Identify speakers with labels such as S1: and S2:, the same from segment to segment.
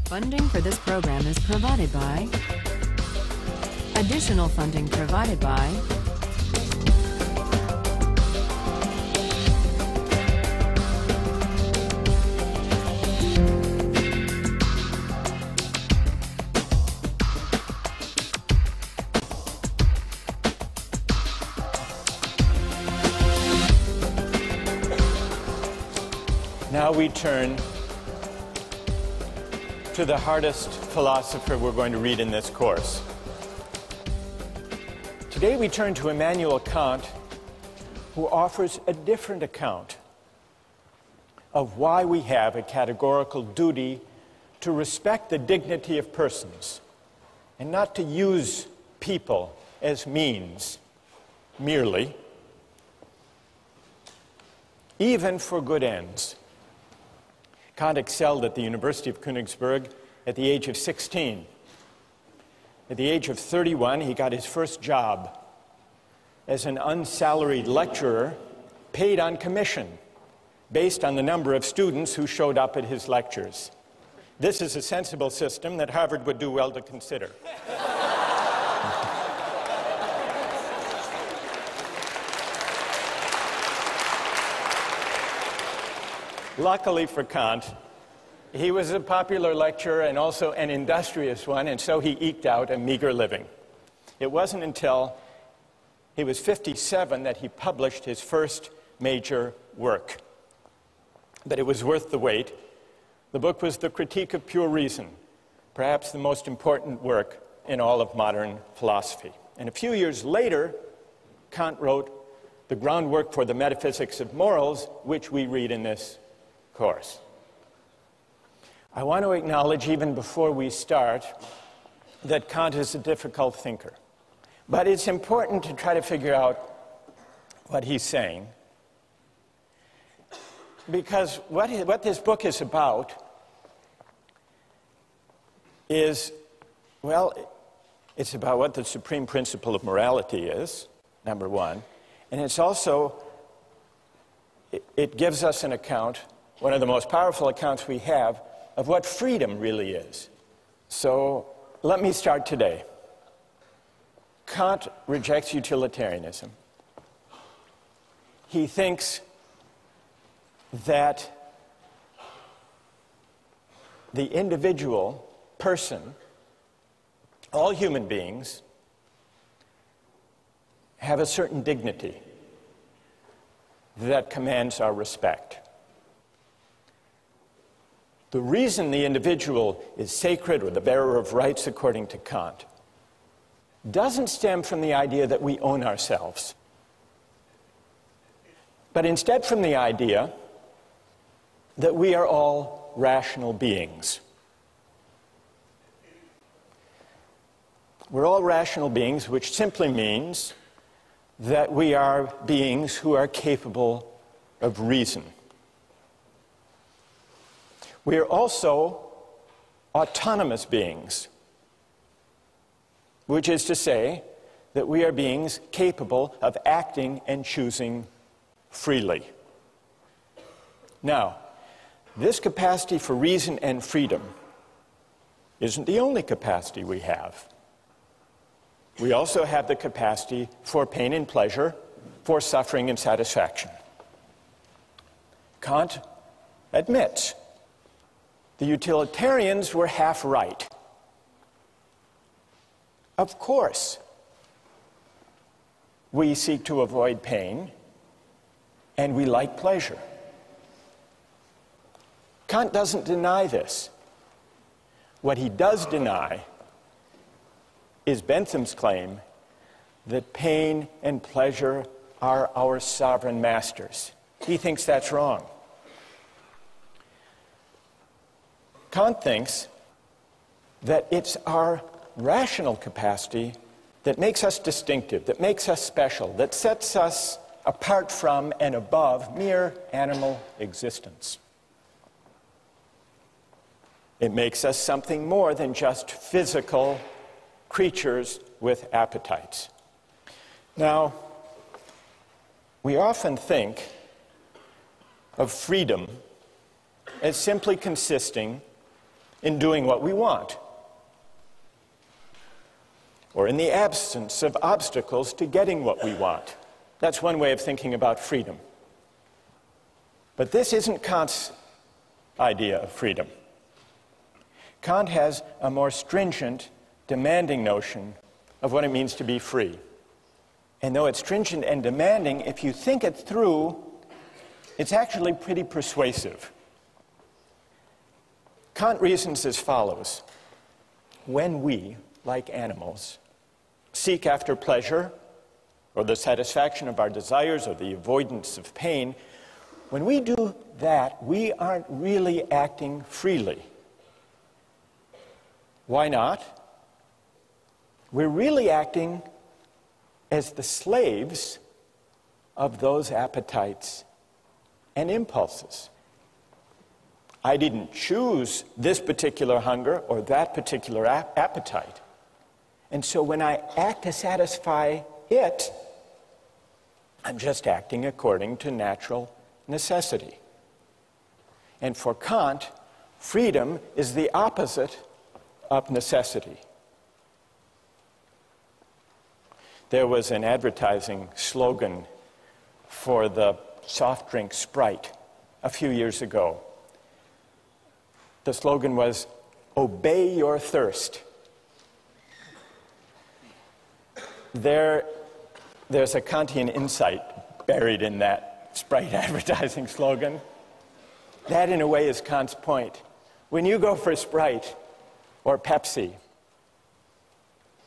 S1: Funding for this program is provided by. Additional funding provided by.
S2: Now we turn to the hardest philosopher we're going to read in this course. Today we turn to Immanuel Kant, who offers a different account of why we have a categorical duty to respect the dignity of persons and not to use people as means merely, even for good ends. Kant excelled at the University of Königsberg at the age of 16. At the age of 31, he got his first job as an unsalaried lecturer paid on commission based on the number of students who showed up at his lectures. This is a sensible system that Harvard would do well to consider. Luckily for Kant, he was a popular lecturer and also an industrious one, and so he eked out a meager living. It wasn't until he was 57 that he published his first major work. But it was worth the wait. The book was The Critique of Pure Reason, perhaps the most important work in all of modern philosophy. And a few years later, Kant wrote the groundwork for the metaphysics of morals, which we read in this course. I want to acknowledge, even before we start, that Kant is a difficult thinker. But it's important to try to figure out what he's saying, because what this book is about is, well, it's about what the supreme principle of morality is, number one, and it's also, it gives us an account, one of the most powerful accounts we have, of what freedom really is. So let me start today. Kant rejects utilitarianism. He thinks that the individual person, all human beings, have a certain dignity that commands our respect. The reason the individual is sacred, or the bearer of rights according to Kant, doesn't stem from the idea that we own ourselves, but instead from the idea that we are all rational beings. We're all rational beings, which simply means that we are beings who are capable of reason. We are also autonomous beings, which is to say that we are beings capable of acting and choosing freely. Now, this capacity for reason and freedom isn't the only capacity we have. We also have the capacity for pain and pleasure, for suffering and satisfaction. Kant admits the utilitarians were half right. Of course, we seek to avoid pain, and we like pleasure. Kant doesn't deny this. What he does deny is Bentham's claim that pain and pleasure are our sovereign masters. He thinks that's wrong. Kant thinks that it's our rational capacity that makes us distinctive, that makes us special, that sets us apart from and above mere animal existence. It makes us something more than just physical creatures with appetites. Now, we often think of freedom as simply consisting in doing what we want, or in the absence of obstacles to getting what we want. That's one way of thinking about freedom. But this isn't Kant's idea of freedom. Kant has a more stringent, demanding notion of what it means to be free. And though it's stringent and demanding, if you think it through, it's actually pretty persuasive. Kant reasons as follows. When we, like animals, seek after pleasure, or the satisfaction of our desires, or the avoidance of pain, when we do that, we aren't really acting freely. Why not? We're really acting as the slaves of those appetites and impulses. I didn't choose this particular hunger or that particular appetite. And so when I act to satisfy it, I'm just acting according to natural necessity. And for Kant, freedom is the opposite of necessity. There was an advertising slogan for the soft drink Sprite a few years ago. The slogan was, "Obey your thirst." There's a Kantian insight buried in that Sprite advertising slogan. That, in a way, is Kant's point. When you go for Sprite or Pepsi,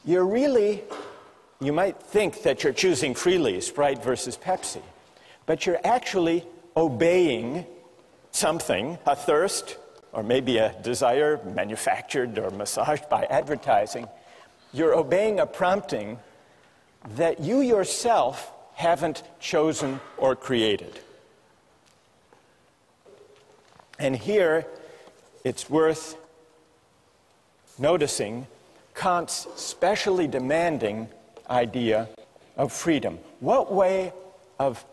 S2: you might think that you're choosing freely, Sprite versus Pepsi, but you're actually obeying something, a thirst, or maybe a desire manufactured or massaged by advertising. You're obeying a prompting that you yourself haven't chosen or created. And here, it's worth noticing Kant's specially demanding idea of freedom. What way of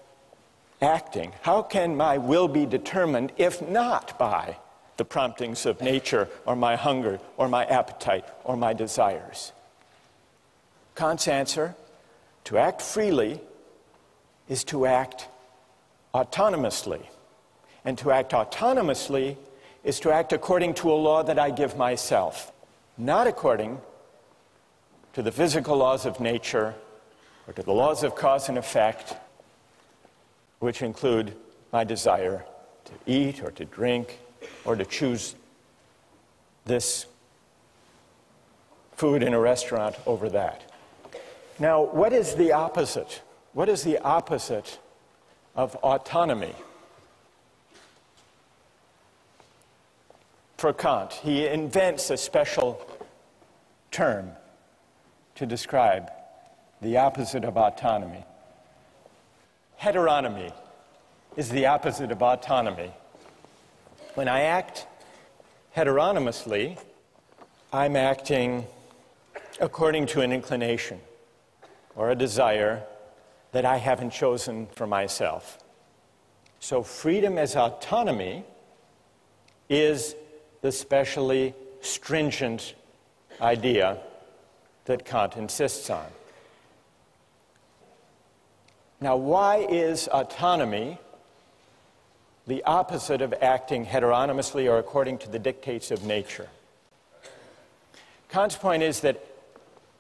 S2: acting, how can my will be determined if not by the promptings of nature or my hunger or my appetite or my desires? Kant's answer, to act freely, is to act autonomously. And to act autonomously is to act according to a law that I give myself, not according to the physical laws of nature or to the laws of cause and effect, which include my desire to eat or to drink or to choose this food in a restaurant over that. Now, what is the opposite? What is the opposite of autonomy? For Kant, he invents a special term to describe the opposite of autonomy. Heteronomy is the opposite of autonomy. When I act heteronomously, I'm acting according to an inclination or a desire that I haven't chosen for myself. So freedom as autonomy is the specially stringent idea that Kant insists on. Now, why is autonomy the opposite of acting heteronomously or according to the dictates of nature? Kant's point is that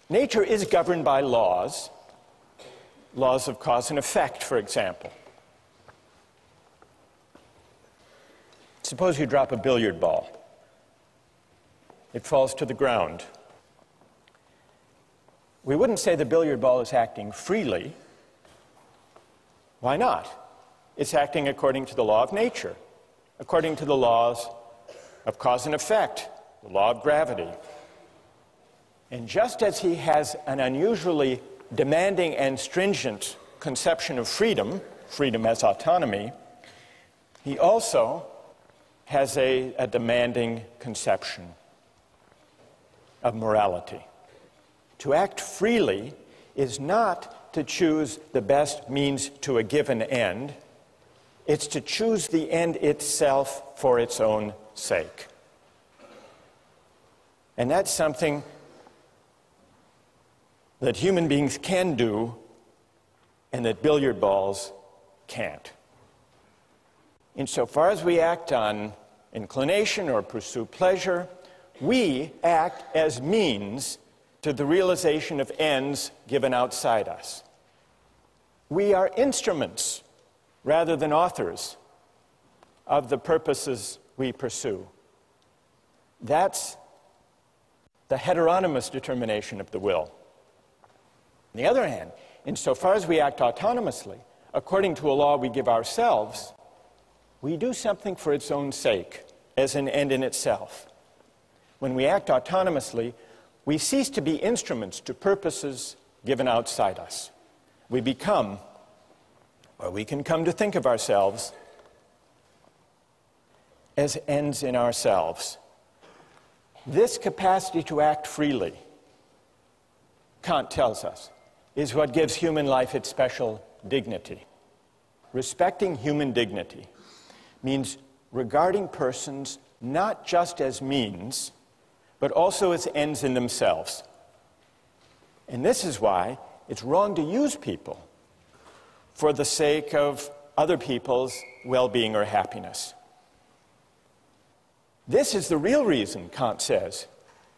S2: nature is governed by laws, laws of cause and effect, for example. Suppose you drop a billiard ball. It falls to the ground. We wouldn't say the billiard ball is acting freely. Why not? It's acting according to the law of nature, according to the laws of cause and effect, the law of gravity. And just as he has an unusually demanding and stringent conception of freedom, freedom as autonomy, he also has a demanding conception of morality. To act freely is not to choose the best means to a given end. It's to choose the end itself for its own sake. And that's something that human beings can do and that billiard balls can't. Insofar as we act on inclination or pursue pleasure, we act as means to the realization of ends given outside us. We are instruments rather than authors of the purposes we pursue. That's the heteronymous determination of the will. On the other hand, insofar as we act autonomously, according to a law we give ourselves, we do something for its own sake, as an end in itself. When we act autonomously, we cease to be instruments to purposes given outside us. We become, or we can come to think of ourselves, as ends in ourselves. This capacity to act freely, Kant tells us, is what gives human life its special dignity. Respecting human dignity means regarding persons not just as means, but also as ends in themselves. And this is why it's wrong to use people for the sake of other people's well-being or happiness. This is the real reason, Kant says,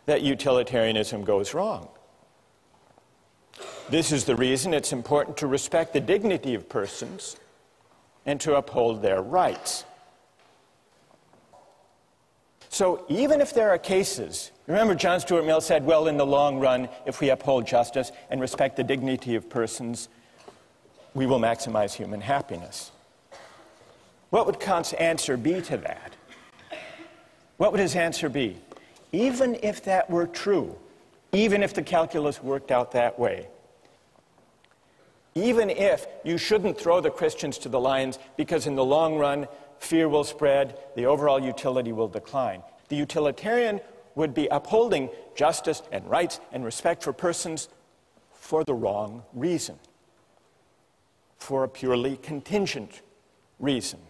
S2: that utilitarianism goes wrong. This is the reason it's important to respect the dignity of persons and to uphold their rights. So even if there are cases, remember John Stuart Mill said, well, in the long run, if we uphold justice and respect the dignity of persons, we will maximize human happiness. What would Kant's answer be to that? What would his answer be? Even if that were true, even if the calculus worked out that way, even if you shouldn't throw the Christians to the lions because in the long run, fear will spread, the overall utility will decline. The utilitarian would be upholding justice and rights and respect for persons for the wrong reason, for a purely contingent reason,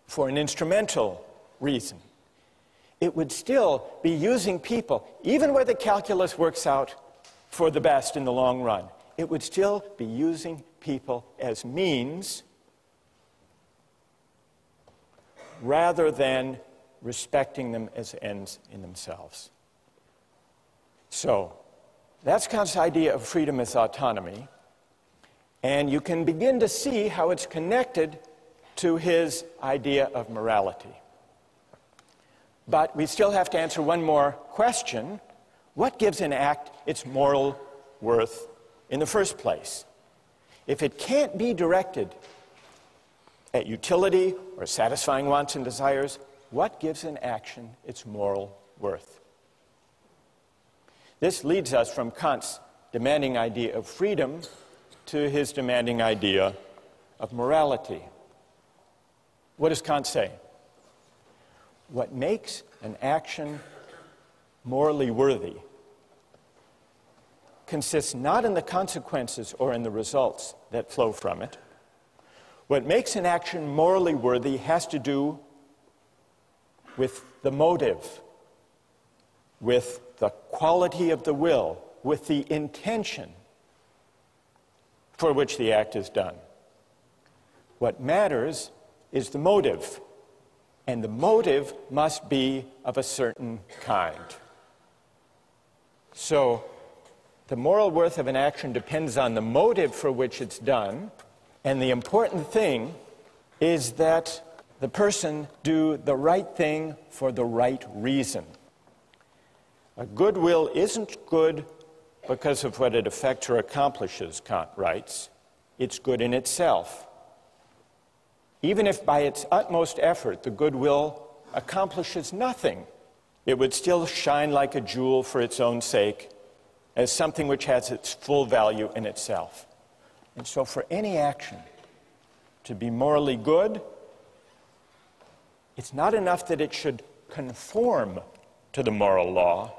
S2: for an instrumental reason. It would still be using people, even where the calculus works out for the best in the long run, it would still be using people as means rather than respecting them as ends in themselves. So, that's Kant's idea of freedom as autonomy, and you can begin to see how it's connected to his idea of morality. But we still have to answer one more question. What gives an act its moral worth in the first place? If it can't be directed at utility or satisfying wants and desires, what gives an action its moral worth? This leads us from Kant's demanding idea of freedom to his demanding idea of morality. What does Kant say? What makes an action morally worthy consists not in the consequences or in the results that flow from it. What makes an action morally worthy has to do with the motive, with the quality of the will, with the intention for which the act is done. What matters is the motive. And the motive must be of a certain kind. So, the moral worth of an action depends on the motive for which it's done, and the important thing is that the person do the right thing for the right reason. A good will isn't good because of what it affects or accomplishes, Kant writes. It's good in itself. Even if by its utmost effort the good will accomplishes nothing, it would still shine like a jewel for its own sake as something which has its full value in itself. And so for any action to be morally good, it's not enough that it should conform to the moral law.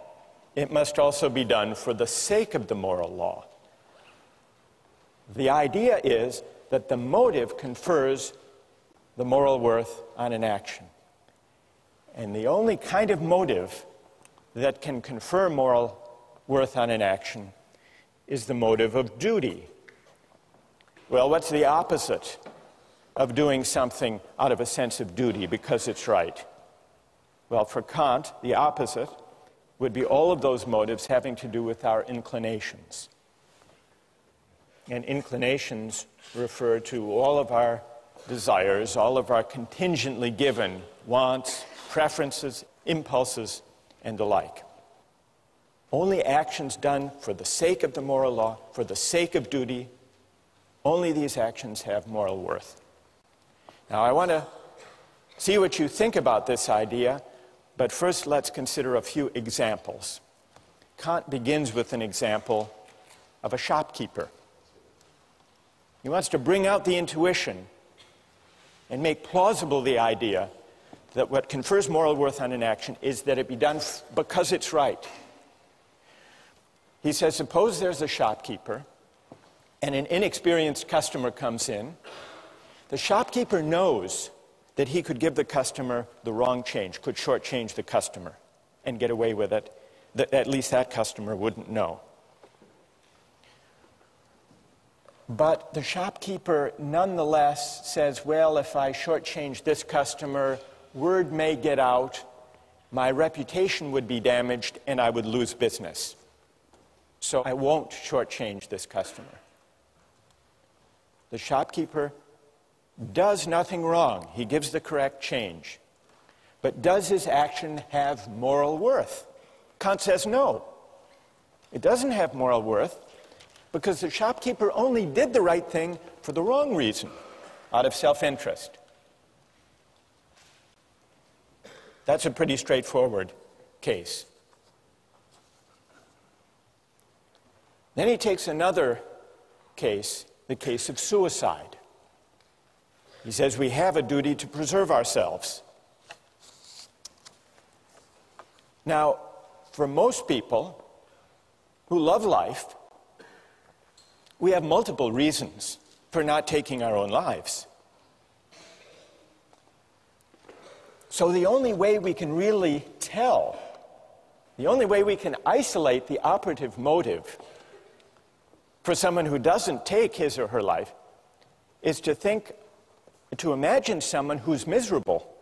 S2: It must also be done for the sake of the moral law. The idea is that the motive confers the moral worth on an action. And the only kind of motive that can confer moral worth on an action is the motive of duty. Well, what's the opposite of doing something out of a sense of duty because it's right? Well, for Kant, the opposite would be all of those motives having to do with our inclinations. And inclinations refer to all of our desires, all of our contingently given wants, preferences, impulses, and the like. Only actions done for the sake of the moral law, for the sake of duty, only these actions have moral worth. Now, I want to see what you think about this idea, but first let's consider a few examples. Kant begins with an example of a shopkeeper. He wants to bring out the intuition and make plausible the idea that what confers moral worth on an action is that it be done because it's right. He says, suppose there's a shopkeeper and an inexperienced customer comes in. The shopkeeper knows that he could give the customer the wrong change, could shortchange the customer and get away with it, that at least that customer wouldn't know. But the shopkeeper nonetheless says, well, if I shortchange this customer, word may get out, my reputation would be damaged, and I would lose business. So I won't shortchange this customer. The shopkeeper does nothing wrong. He gives the correct change. But does his action have moral worth? Kant says no. It doesn't have moral worth because the shopkeeper only did the right thing for the wrong reason, out of self-interest. That's a pretty straightforward case. Then he takes another case, the case of suicide. He says we have a duty to preserve ourselves. Now, for most people who love life, we have multiple reasons for not taking our own lives. So the only way we can really tell, the only way we can isolate the operative motive for someone who doesn't take his or her life is to imagine someone who's miserable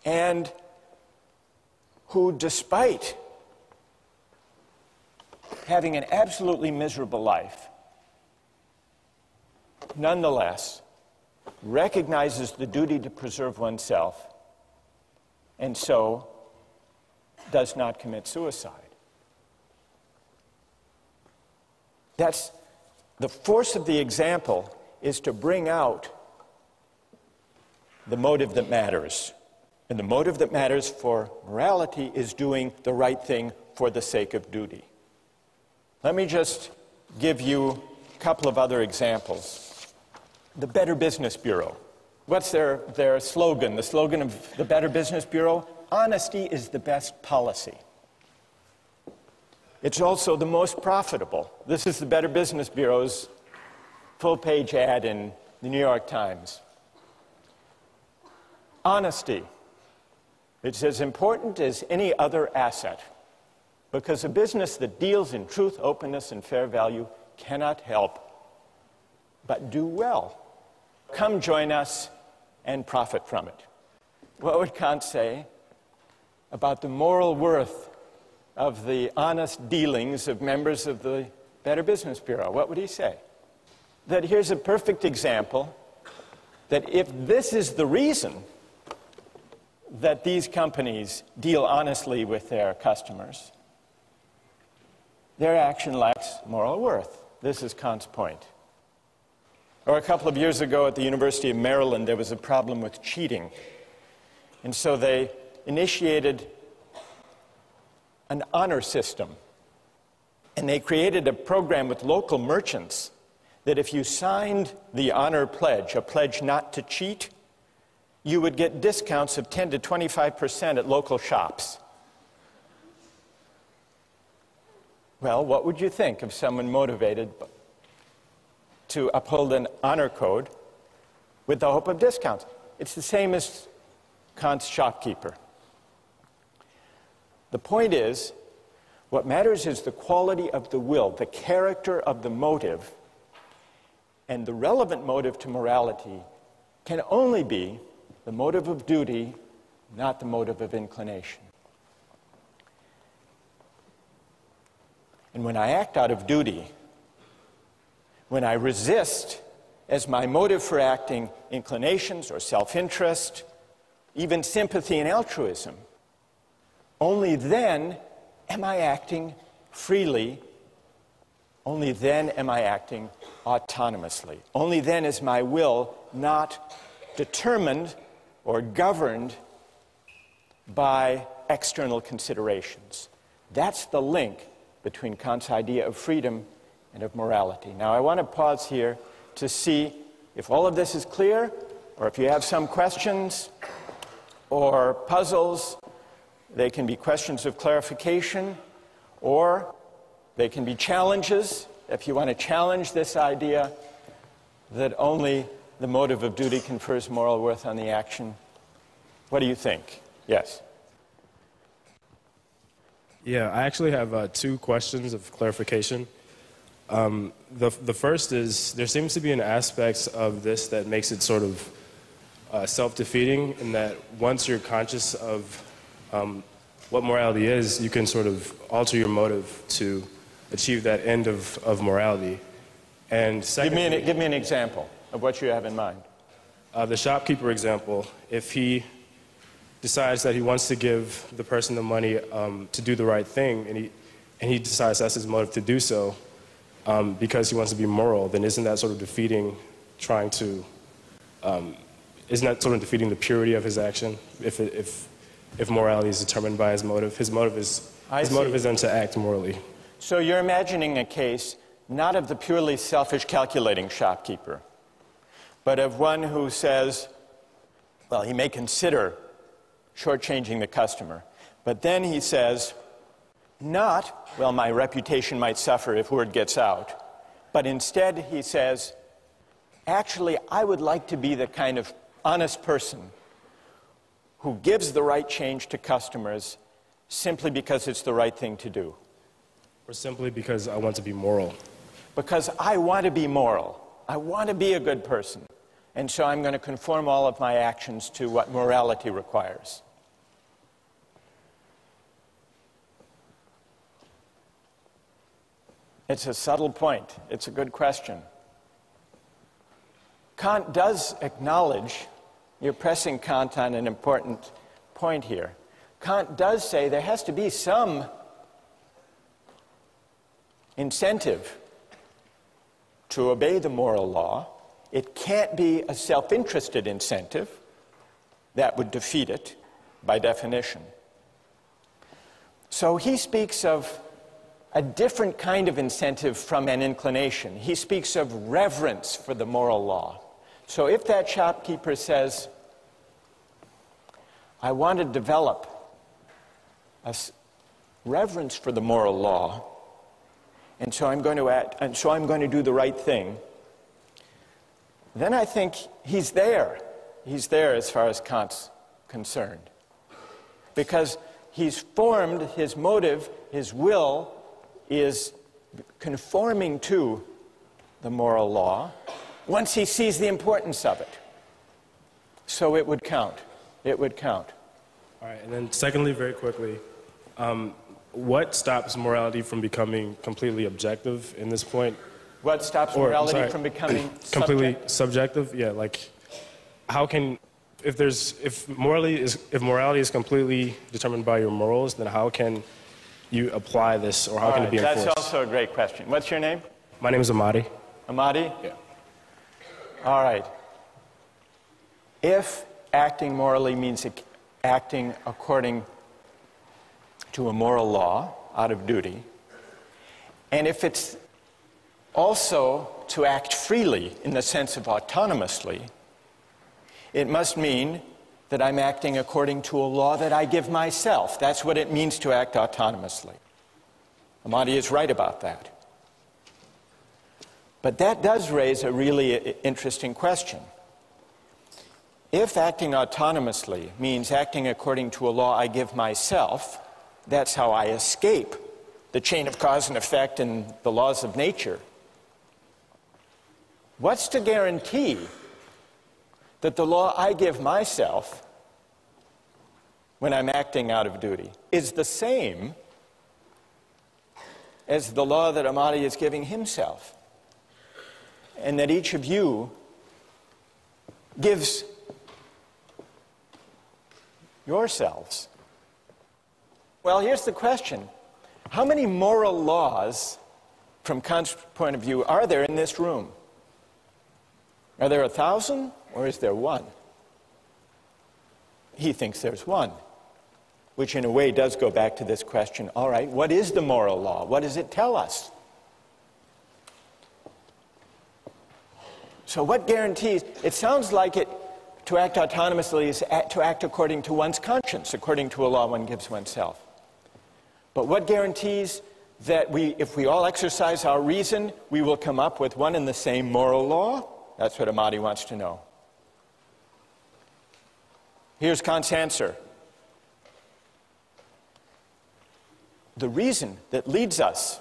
S2: and who, despite having an absolutely miserable life, nonetheless recognizes the duty to preserve oneself and so does not commit suicide. That's the force of the example is to bring out the motive that matters. And the motive that matters for morality is doing the right thing for the sake of duty. Let me just give you a couple of other examples. The Better Business Bureau. What's their slogan? The slogan of the Better Business Bureau? Honesty is the best policy. It's also the most profitable. This is the Better Business Bureau's full-page ad in the New York Times. Honesty. It's as important as any other asset, because a business that deals in truth, openness, and fair value cannot help but do well. Come join us and profit from it. What would Kant say about the moral worth of the honest dealings of members of the Better Business Bureau? What would he say? That here's a perfect example that if this is the reason that these companies deal honestly with their customers, their action lacks moral worth. This is Kant's point. Or a couple of years ago at the University of Maryland, there was a problem with cheating. And so they initiated an honor system. And they created a program with local merchants that if you signed the honor pledge, a pledge not to cheat, you would get discounts of 10 to 25% at local shops. Well, what would you think of someone motivated to uphold an honor code with the hope of discounts? It's the same as Kant's shopkeeper. The point is, what matters is the quality of the will, the character of the motive, and the relevant motive to morality can only be the motive of duty, not the motive of inclination. And when I act out of duty, when I resist as my motive for acting inclinations or self-interest, even sympathy and altruism, only then am I acting freely. Only then am I acting autonomously. Only then is my will not determined or governed by external considerations. That's the link between Kant's idea of freedom and of morality. Now, I want to pause here to see if all of this is clear, or if you have some questions or puzzles. They can be questions of clarification, or they can be challenges, if you want to challenge this idea that only the motive of duty confers moral worth on the action. What do you think? Yes?
S3: Yeah, I actually have two questions of clarification. The first is, there seems to be an aspect of this that makes it sort of self-defeating, in that once you're conscious of what morality is, you can sort of alter your motive to achieve that end of morality. And secondly,
S2: give me an example of what you have in mind.
S3: The shopkeeper example, if he decides that he wants to give the person the money to do the right thing, and he decides that's his motive to do so because he wants to be moral, then isn't that sort of defeating isn't that sort of defeating the purity of his action if morality is determined by his motive? His motive is then to act morally.
S2: So you're imagining a case not of the purely selfish calculating shopkeeper, but of one who says, well, he may consider shortchanging the customer, but then he says, not, well, my reputation might suffer if word gets out, but instead he says, actually, I would like to be the kind of honest person who gives the right change to customers simply because it's the right thing to do.
S3: Or simply because I want to be moral.
S2: Because I want to be moral. I want to be a good person. And so I'm going to conform all of my actions to what morality requires. It's a subtle point. It's a good question. Kant does acknowledge, you're pressing Kant on an important point here. Kant does say there has to be some incentive to obey the moral law. It can't be a self-interested incentive. That would defeat it by definition. So he speaks of a different kind of incentive from an inclination. He speaks of reverence for the moral law. So if that shopkeeper says, I want to develop a reverence for the moral law, and so I'm going to act, and so I'm going to do the right thing, then I think he's there. He's there as far as Kant's concerned. Because he's formed his motive, his will is conforming to the moral law once he sees the importance of it. So it would count. It would count.
S3: All right, and then secondly, very quickly, what stops morality from becoming completely objective in this point?
S2: What stops morality from becoming
S3: completely subjective? Yeah, like how can, if morality is completely determined by your morals, then how can you apply this, or how can it be enforced?
S2: That's also a great question. What's your name?
S3: My name is Amadi.
S2: Amadi?
S3: Yeah.
S2: All right. If acting morally means acting according to a moral law out of duty, and if it's also to act freely in the sense of autonomously, it must mean that I'm acting according to a law that I give myself. That's what it means to act autonomously. Amadi is right about that. But that does raise a really interesting question. If acting autonomously means acting according to a law I give myself, That's how I escape the chain of cause and effect and the laws of nature. What's to guarantee that the law I give myself when I'm acting out of duty is the same as the law that Amadi is giving himself, and that each of you gives yourselves? Well, here's the question. How many moral laws, from Kant's point of view, are there in this room? Are there 1,000, or is there one? He thinks there's one, which in a way does go back to this question, all right, what is the moral law? What does it tell us? So what guarantees? It sounds like it, to act autonomously is to act according to one's conscience, according to a law one gives oneself. But what guarantees that if we all exercise our reason, we will come up with one and the same moral law? That's what Amadi wants to know. Here's Kant's answer. The reason that leads us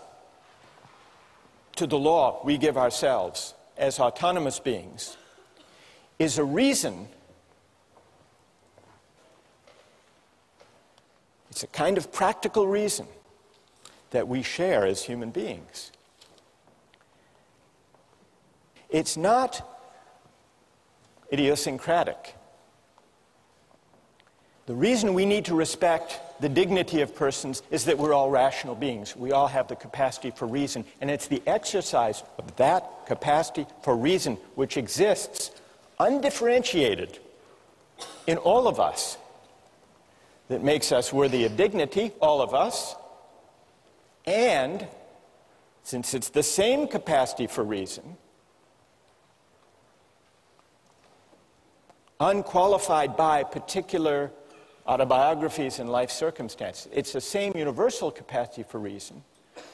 S2: to the law we give ourselves as autonomous beings is a reason, it's a kind of practical reason that we share as human beings. It's not idiosyncratic. The reason we need to respect the dignity of persons is that we're all rational beings. We all have the capacity for reason, and it's the exercise of that capacity for reason which exists undifferentiated in all of us that makes us worthy of dignity, all of us. And since it's the same capacity for reason, unqualified by particular autobiographies and life circumstances, it's the same universal capacity for reason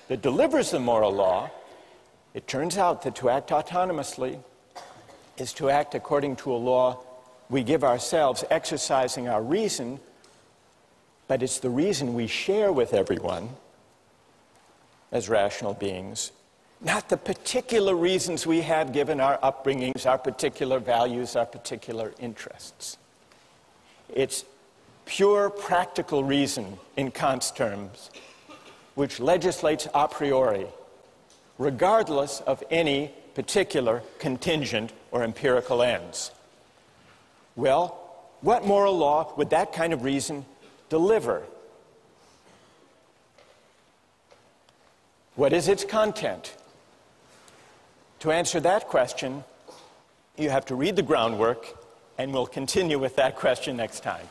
S2: that delivers the moral law. It turns out that to act autonomously is to act according to a law we give ourselves, exercising our reason, but it's the reason we share with everyone as rational beings, not the particular reasons we have given our upbringings, our particular values, our particular interests. It's pure practical reason, in Kant's terms, which legislates a priori, regardless of any particular contingent or empirical ends. Well, what moral law would that kind of reason deliver? What is its content? To answer that question, you have to read the groundwork, and we'll continue with that question next time.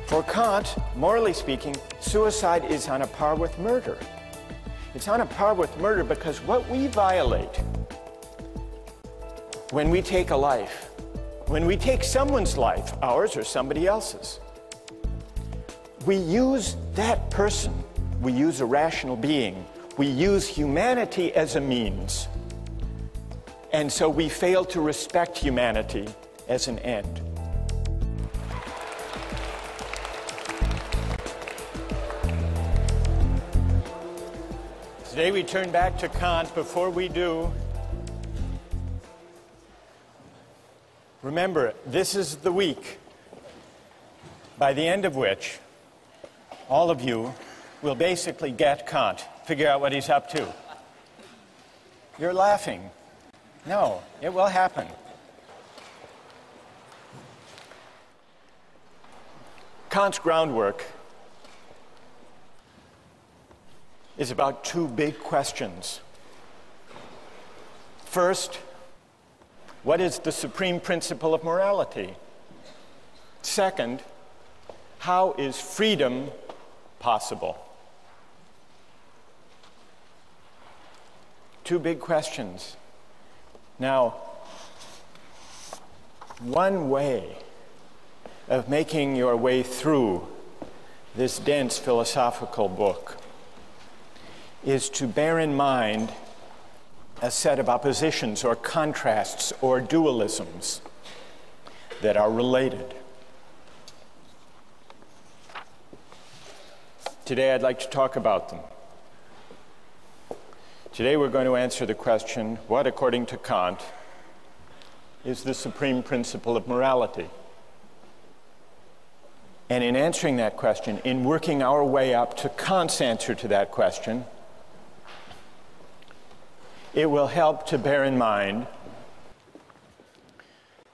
S2: For Kant, morally speaking, suicide is on a par with murder. It's on a par with murder because what we violate when we take a life, when we take someone's life, ours or somebody else's, we use that person, we use a rational being, we use humanity as a means. And so we fail to respect humanity as an end. Today we turn back to Kant. Before we do, remember, this is the week by the end of which all of you will basically get Kant, figure out what he's up to. You're laughing. No, it will happen. Kant's groundwork is about two big questions. First, what is the supreme principle of morality? Second, how is freedom possible? Two big questions. Now, one way of making your way through this dense philosophical book is to bear in mind a set of oppositions or contrasts or dualisms that are related. Today I'd like to talk about them. Today we're going to answer the question, what, according to Kant, is the supreme principle of morality? And in answering that question, in working our way up to Kant's answer to that question, it will help to bear in mind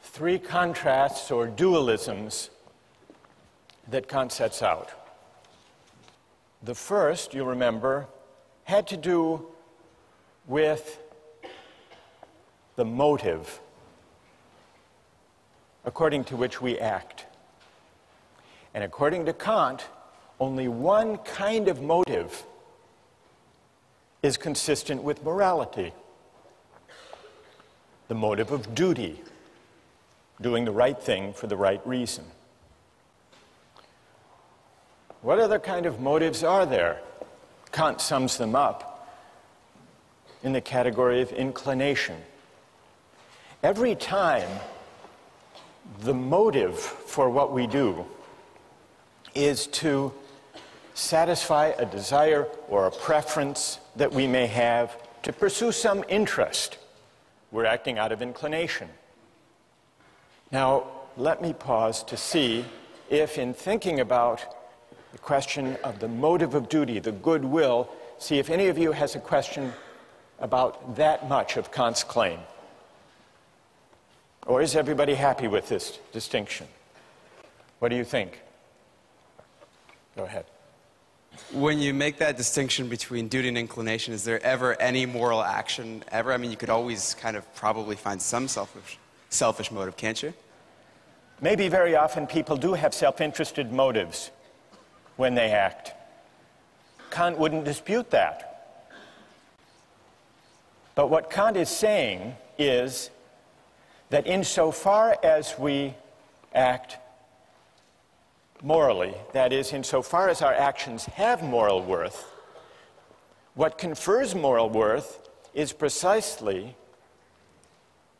S2: three contrasts or dualisms that Kant sets out. The first, you remember, had to do with the motive according to which we act. And according to Kant, only one kind of motive is consistent with morality: the motive of duty, doing the right thing for the right reason. What other kind of motives are there? Kant sums them up in the category of inclination. Every time the motive for what we do is to satisfy a desire or a preference that we may have to pursue some interest, we're acting out of inclination. Now, let me pause to see if, in thinking about the question of the motive of duty, the goodwill, see if any of you has a question about that much of Kant's claim. Or is everybody happy with this distinction? What do you think? Go ahead.
S4: When you make that distinction between duty and inclination, is there ever any moral action ever? I mean, you could always kind of probably find some selfish motive, can't you?
S2: Maybe very often people do have self-interested motives when they act. Kant wouldn't dispute that. But what Kant is saying is that insofar as we act morally, that is, insofar as our actions have moral worth, what confers moral worth is precisely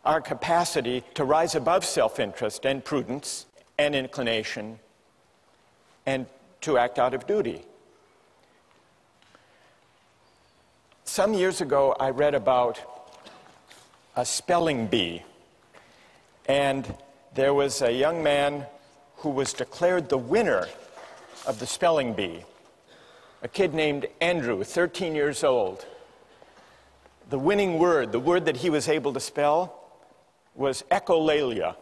S2: our capacity to rise above self-interest and prudence and inclination and to act out of duty. Some years ago, I read about a spelling bee, and there was a young man who was declared the winner of the spelling bee, a kid named Andrew, 13 years old. The winning word, the word that he was able to spell, was echolalia.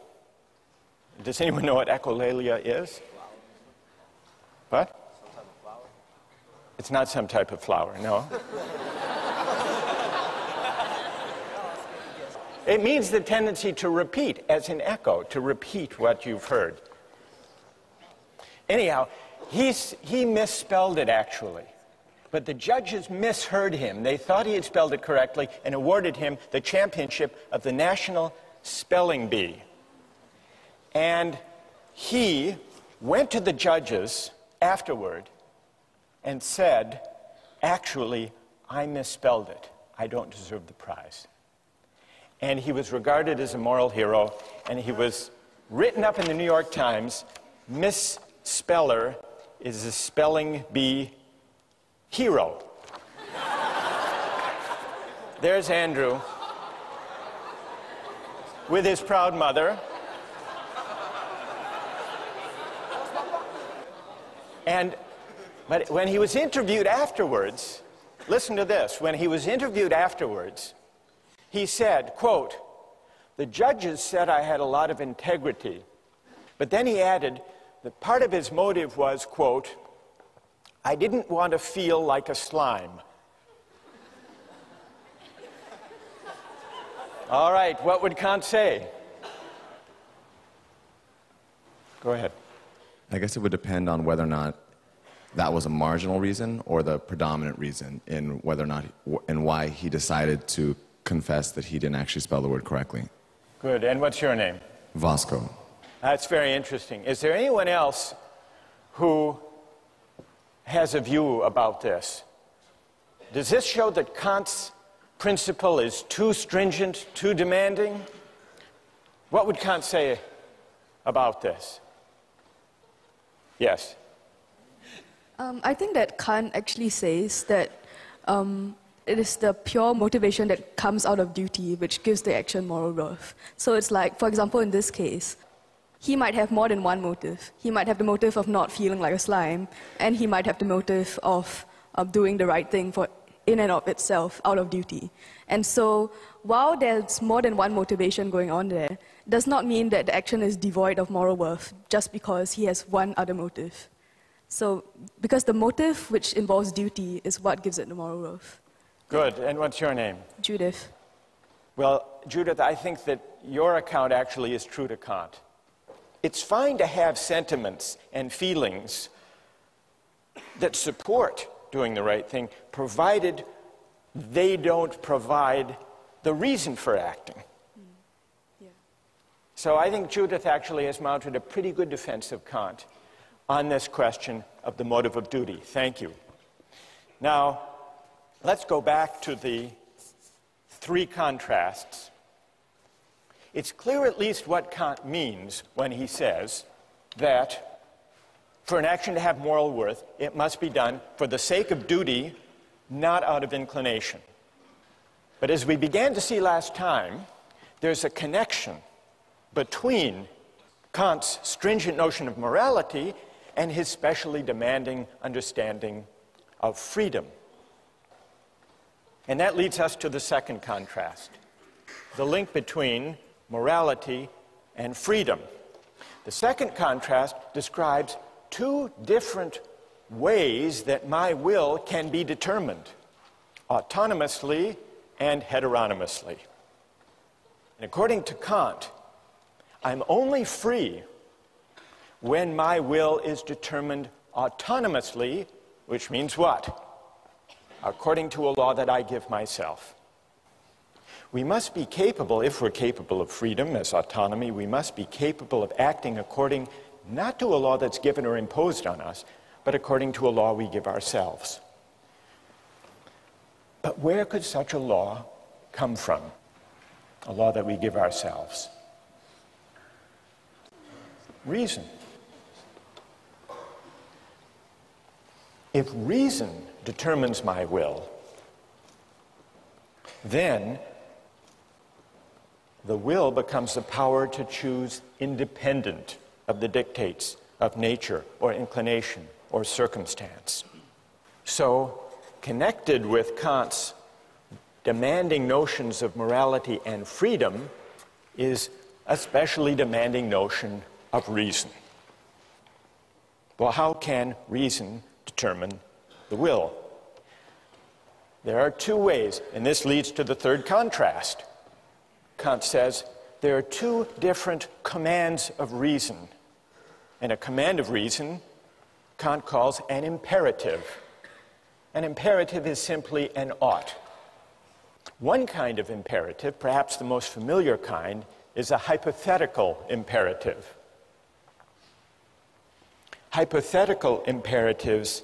S2: Does anyone know what echolalia is? What? Some type of flower? It's not some type of flower, no. It means the tendency to repeat, as in echo, to repeat what you've heard. Anyhow, he misspelled it, actually. But the judges misheard him. They thought he had spelled it correctly and awarded him the championship of the National Spelling Bee. And he went to the judges afterward and said, actually, I misspelled it. I don't deserve the prize. And he was regarded as a moral hero, and he was written up in the New York Times, Misspeller is a spelling bee hero. There's Andrew with his proud mother. But when he was interviewed afterwards, listen to this, when he was interviewed afterwards, he said, quote, "The judges said I had a lot of integrity." But then he added that part of his motive was, quote, "I didn't want to feel like a slime." All right, what would Kant say? Go ahead.
S5: I guess it would depend on whether or not that was a marginal reason or the predominant reason in whether or not and why he decided to confess that he didn't actually spell the word correctly.
S2: Good. And what's your name?
S5: Vasco.
S2: That's very interesting. Is there anyone else who has a view about this? Does this show that Kant's principle is too stringent, too demanding? What would Kant say about this? Yes?
S6: I think that Kant actually says that it is the pure motivation that comes out of duty which gives the action moral worth. So it's like, for example, in this case, he might have more than one motive. He might have the motive of not feeling like a slime, and he might have the motive of doing the right thing for in and of itself, out of duty. And so, while there's more than one motivation going on there, does not mean that the action is devoid of moral worth just because he has one other motive. So, because the motive which involves duty is what gives it the moral worth.
S2: Good. And what's your name?
S6: Judith.
S2: Well, Judith, I think that your account actually is true to Kant. It's fine to have sentiments and feelings that support doing the right thing, provided they don't provide the reason for acting.
S6: Yeah.
S2: So I think Judith actually has mounted a pretty good defense of Kant on this question of the motive of duty. Thank you. Now, let's go back to the three contrasts. It's clear at least what Kant means when he says that for an action to have moral worth, it must be done for the sake of duty, not out of inclination. But as we began to see last time, there's a connection between Kant's stringent notion of morality and his specially demanding understanding of freedom. And that leads us to the second contrast, the link between morality and freedom. The second contrast describes two different ways that my will can be determined, autonomously and heteronomously. And according to Kant, I'm only free when my will is determined autonomously, which means what? According to a law that I give myself. We must be capable, if we're capable of freedom as autonomy, we must be capable of acting according not to a law that's given or imposed on us, but according to a law we give ourselves. But where could such a law come from? A law that we give ourselves? Reason. If reason determines my will, then the will becomes the power to choose independent of the dictates of nature or inclination or circumstance. So, connected with Kant's demanding notions of morality and freedom is a specially demanding notion of reason. Well, how can reason determine the will? There are two ways, and this leads to the third contrast. Kant says there are two different commands of reason. And a command of reason, Kant calls an imperative. An imperative is simply an ought. One kind of imperative, perhaps the most familiar kind, is a hypothetical imperative. Hypothetical imperatives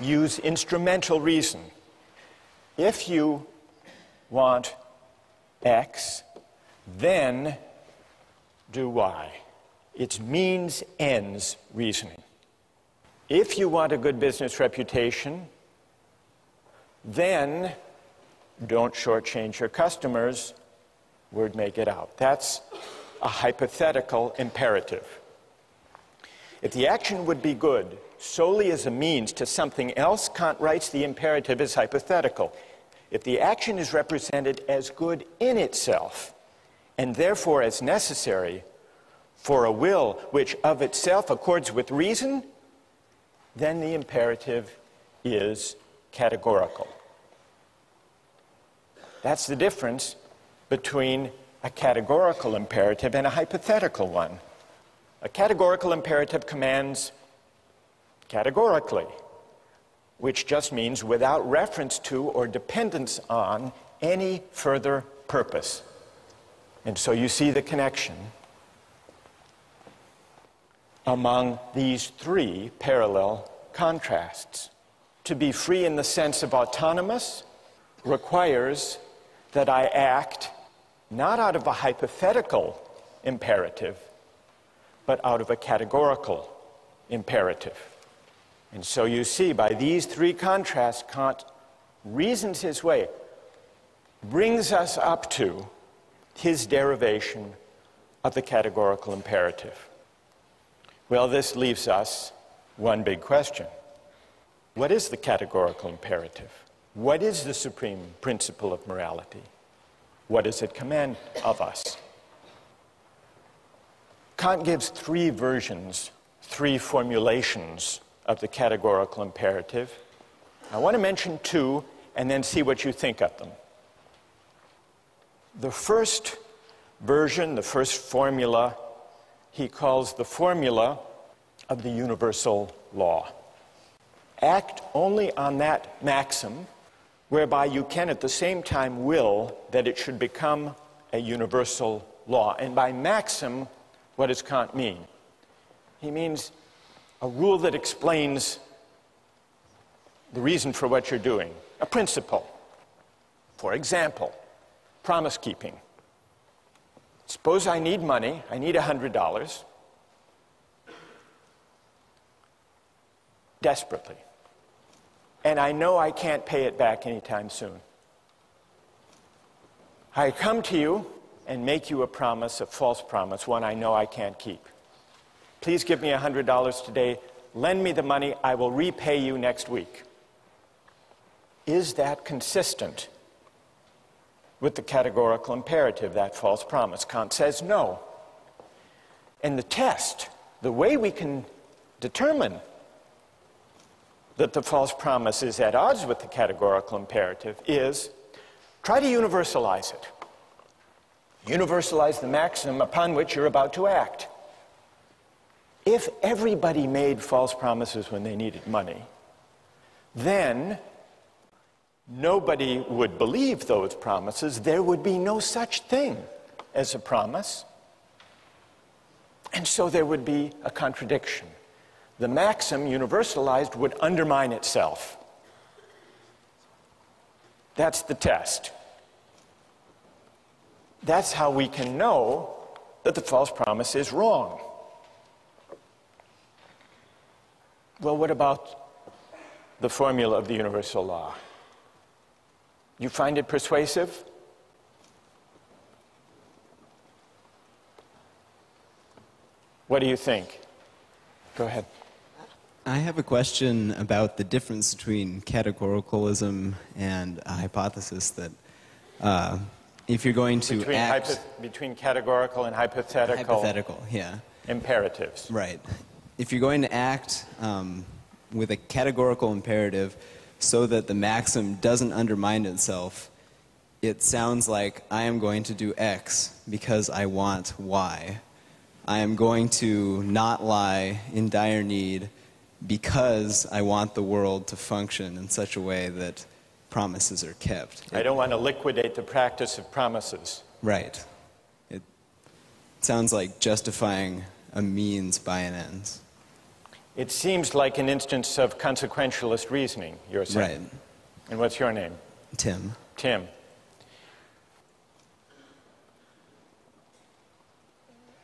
S2: use instrumental reason. If you want X, then do Y. It's means-ends reasoning. If you want a good business reputation, then don't shortchange your customers, word may get out. That's a hypothetical imperative. If the action would be good solely as a means to something else, Kant writes the imperative is hypothetical. If the action is represented as good in itself, and therefore as necessary for a will which of itself accords with reason, then the imperative is categorical. That's the difference between a categorical imperative and a hypothetical one. A categorical imperative commands categorically, which just means without reference to or dependence on any further purpose. And so you see the connection among these three parallel contrasts. To be free in the sense of autonomous, requires that I act not out of a hypothetical imperative, but out of a categorical imperative. And so you see, by these three contrasts, Kant reasons his way, brings us up to his derivation of the categorical imperative. Well, this leaves us one big question. What is the categorical imperative? What is the supreme principle of morality? What does it command of us? Kant gives three versions, three formulations of the categorical imperative. I want to mention two and then see what you think of them. The first version, the first formula, he calls the formula of the universal law. Act only on that maxim whereby you can at the same time will that it should become a universal law. And by maxim, what does Kant mean? He means a rule that explains the reason for what you're doing, a principle. For example, promise keeping. Suppose I need money, I need $100, desperately. And I know I can't pay it back anytime soon. I come to you and make you a promise, a false promise, one I know I can't keep. Please give me $100 today, lend me the money, I will repay you next week. Is that consistent with the categorical imperative, that false promise? Kant says no. And the test, the way we can determine that the false promise is at odds with the categorical imperative is try to universalize it. Universalize the maxim upon which you're about to act. If everybody made false promises when they needed money, then nobody would believe those promises. There would be no such thing as a promise. And so there would be a contradiction. The maxim, universalized, would undermine itself. That's the test. That's how we can know that the false promise is wrong. Well, what about the formula of the universal law? You find it persuasive? What do you think? Go ahead.
S7: I have a question about the difference between categoricalism and a hypothesis that if you're going to
S2: between categorical and hypothetical
S7: yeah.
S2: imperatives.
S7: Right. If you're going to act with a categorical imperative so that the maxim doesn't undermine itself, it sounds like I am going to do X because I want Y. I am going to not lie in dire need because I want the world to function in such a way that promises are kept.
S2: I don't want to liquidate the practice of promises.
S7: Right. It sounds like justifying a means by an end.
S2: It seems like an instance of consequentialist reasoning, you're saying.
S7: Right.
S2: And what's your name?
S7: Tim.
S2: Tim.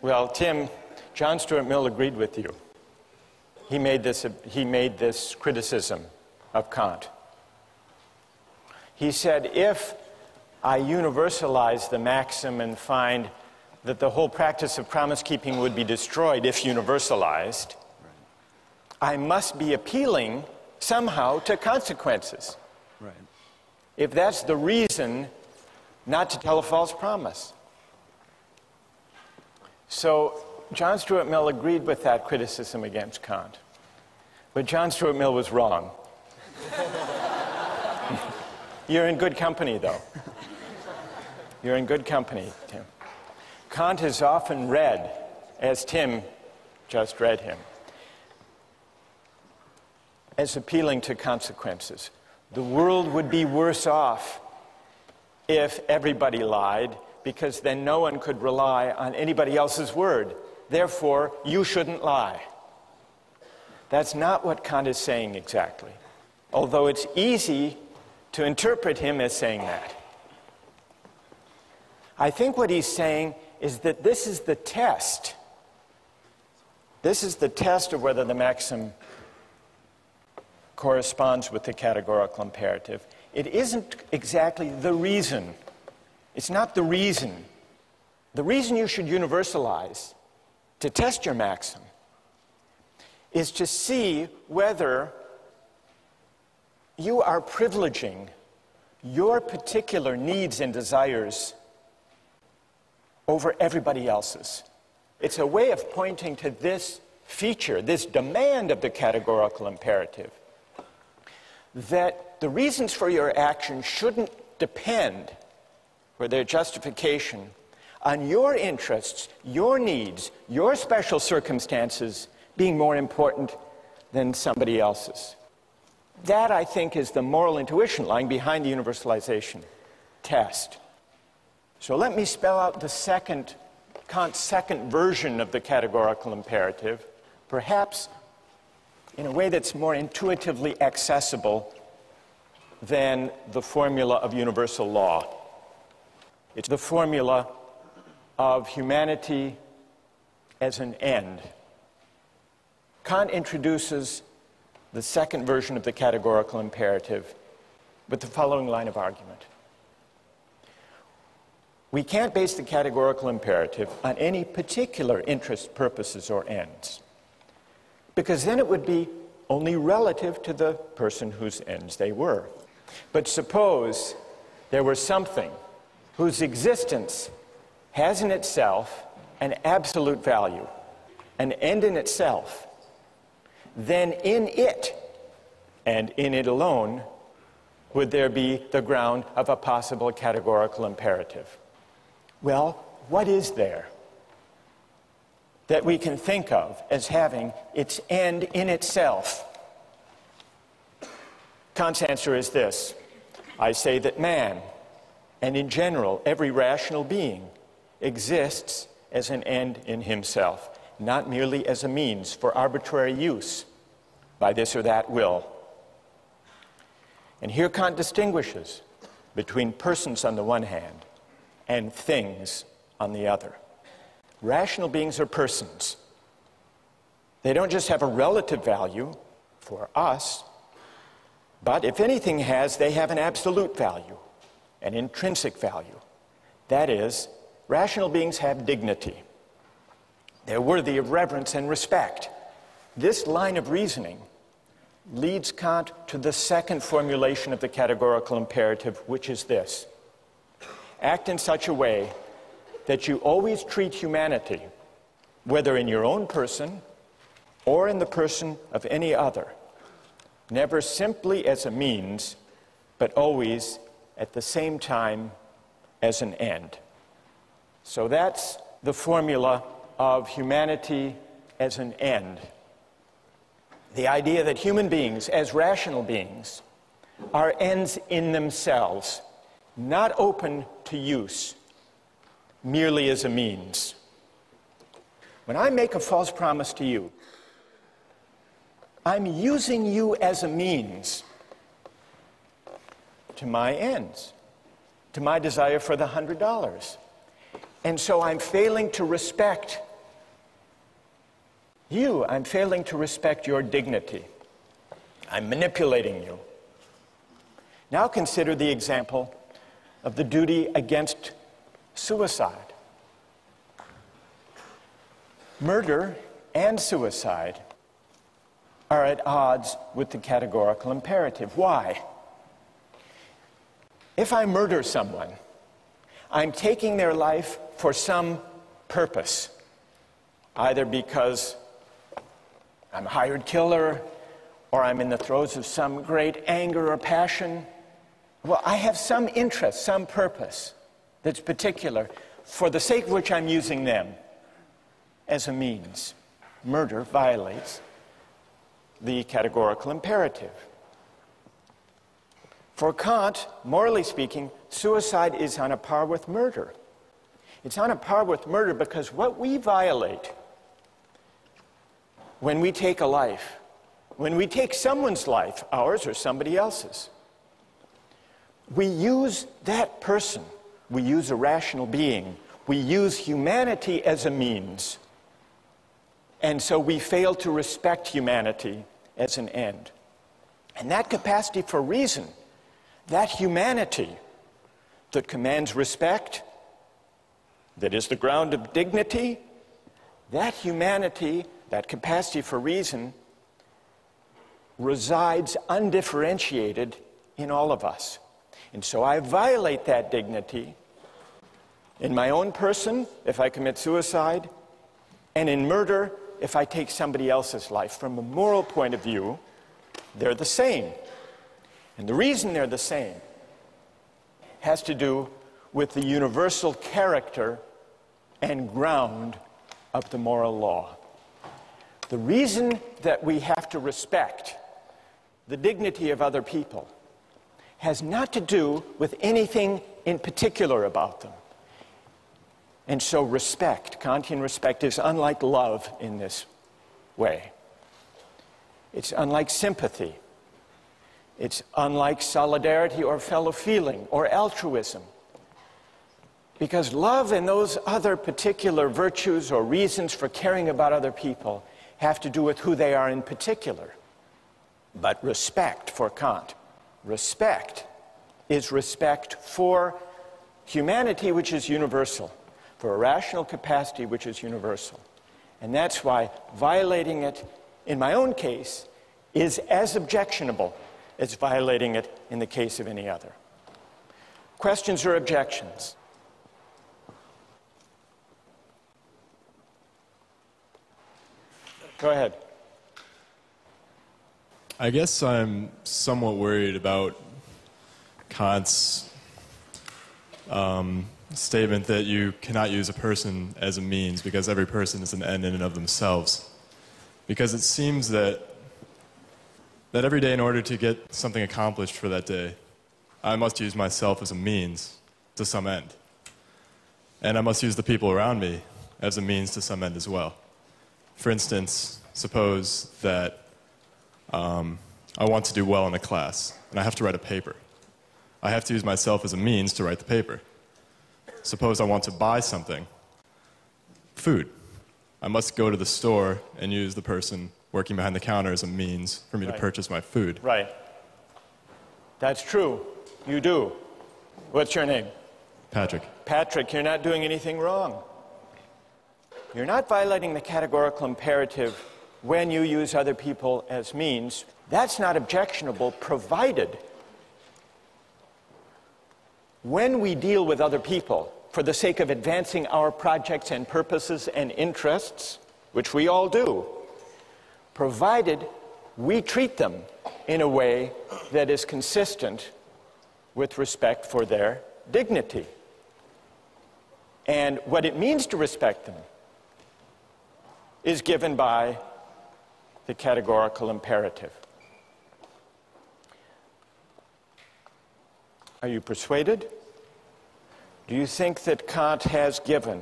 S2: Well, Tim, John Stuart Mill agreed with you. He made this criticism of Kant. He said, if I universalize the maxim and find that the whole practice of promise-keeping would be destroyed if universalized, I must be appealing somehow to consequences.
S7: Right.
S2: If that's the reason not to tell a false promise. So John Stuart Mill agreed with that criticism against Kant. But John Stuart Mill was wrong. You're in good company, though. You're in good company, Tim. Kant is often read, as Tim just read him, as appealing to consequences. The world would be worse off if everybody lied, because then no one could rely on anybody else's word. Therefore, you shouldn't lie. That's not what Kant is saying exactly. Although it's easy to interpret him as saying that. I think what he's saying is that this is the test. This is the test of whether the maxim corresponds with the categorical imperative. It isn't exactly the reason. It's not the reason. The reason you should universalize to test your maxim is to see whether you are privileging your particular needs and desires over everybody else's. It's a way of pointing to this feature, this demand of the categorical imperative, that the reasons for your action shouldn't depend, for their justification, on your interests, your needs, your special circumstances being more important than somebody else's. That, I think, is the moral intuition lying behind the universalization test. So let me spell out Kant's second version of the categorical imperative, perhaps in a way that's more intuitively accessible than the formula of universal law. It's the formula of humanity as an end. Kant introduces the second version of the categorical imperative with the following line of argument. We can't base the categorical imperative on any particular interests, purposes, or ends, because then it would be only relative to the person whose ends they were. But suppose there were something whose existence has in itself an absolute value, an end in itself, then in it, and in it alone, would there be the ground of a possible categorical imperative. Well, what is there that we can think of as having its end in itself? Kant's answer is this. I say that man, and in general every rational being, exists as an end in himself, not merely as a means for arbitrary use by this or that will. And here Kant distinguishes between persons on the one hand and things on the other. Rational beings are persons. They don't just have a relative value for us, but if anything they have an absolute value, an intrinsic value. That is, rational beings have dignity. They're worthy of reverence and respect. This line of reasoning leads Kant to the second formulation of the categorical imperative, which is this. Act in such a way that you always treat humanity, whether in your own person or in the person of any other, never simply as a means, but always at the same time as an end. So that's the formula of humanity as an end. The idea that human beings, as rational beings, are ends in themselves, not open to use, merely as a means. When I make a false promise to you, I'm using you as a means to my ends, to my desire for the $100. And so I'm failing to respect you. I'm failing to respect your dignity. I'm manipulating you. Now consider the example of the duty against suicide. Murder and suicide are at odds with the categorical imperative. Why? If I murder someone, I'm taking their life for some purpose, either because I'm a hired killer or I'm in the throes of some great anger or passion. Well, I have some interest, some purpose that's particular, for the sake of which I'm using them as a means. Murder violates the categorical imperative. For Kant, morally speaking, suicide is on a par with murder. It's on a par with murder because what we violate when we take a life, when we take someone's life, ours or somebody else's, we use that person, we use a rational being, we use humanity as a means, and so we fail to respect humanity as an end. And that capacity for reason, that humanity that commands respect, that is the ground of dignity, that humanity, that capacity for reason, resides undifferentiated in all of us. And so I violate that dignity in my own person if I commit suicide, and in murder if I take somebody else's life. From a moral point of view, they're the same. And the reason they're the same has to do with the universal character and ground of the moral law. The reason that we have to respect the dignity of other people has not to do with anything in particular about them. And so respect, Kantian respect, is unlike love in this way. It's unlike sympathy. It's unlike solidarity or fellow feeling or altruism. Because love and those other particular virtues or reasons for caring about other people have to do with who they are in particular. But respect for Kant, respect is respect for humanity, which is universal, for a rational capacity which is universal. And that's why violating it, in my own case, is as objectionable as violating it in the case of any other. Questions or objections? Go ahead.
S8: I guess I'm somewhat worried about Kant's statement that you cannot use a person as a means because every person is an end in and of themselves. Because it seems that every day, in order to get something accomplished for that day, I must use myself as a means to some end. And I must use the people around me as a means to some end as well. For instance, suppose that I want to do well in a class, and I have to write a paper. I have to use myself as a means to write the paper. Suppose I want to buy something, food. I must go to the store and use the person working behind the counter as a means for me to purchase my food.
S2: Right. That's true. You do. What's your name?
S8: Patrick.
S2: Patrick, you're not doing anything wrong. You're not violating the categorical imperative when you use other people as means. That's not objectionable, provided when we deal with other people for the sake of advancing our projects and purposes and interests, which we all do, provided we treat them in a way that is consistent with respect for their dignity. And what it means to respect them is given by the categorical imperative. Are you persuaded? Do you think that Kant has given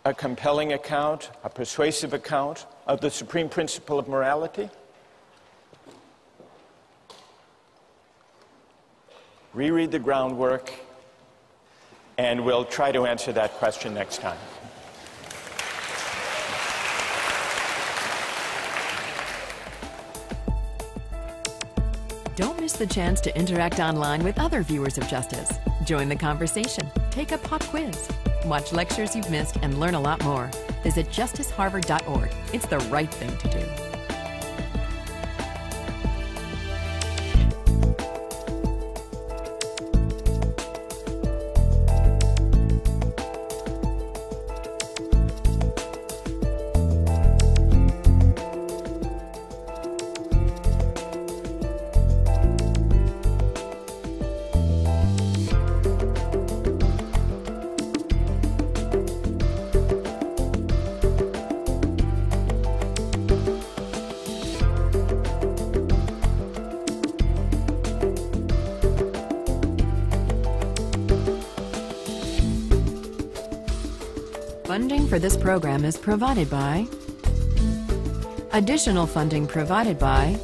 S2: a compelling account, a persuasive account of the supreme principle of morality? Reread the groundwork, and we'll try to answer that question next time.
S1: Don't miss the chance to interact online with other viewers of Justice. Join the conversation, take a pop quiz, watch lectures you've missed, and learn a lot more. Visit justiceharvard.org. It's the right thing to do. Funding for this program is provided by... Additional funding provided by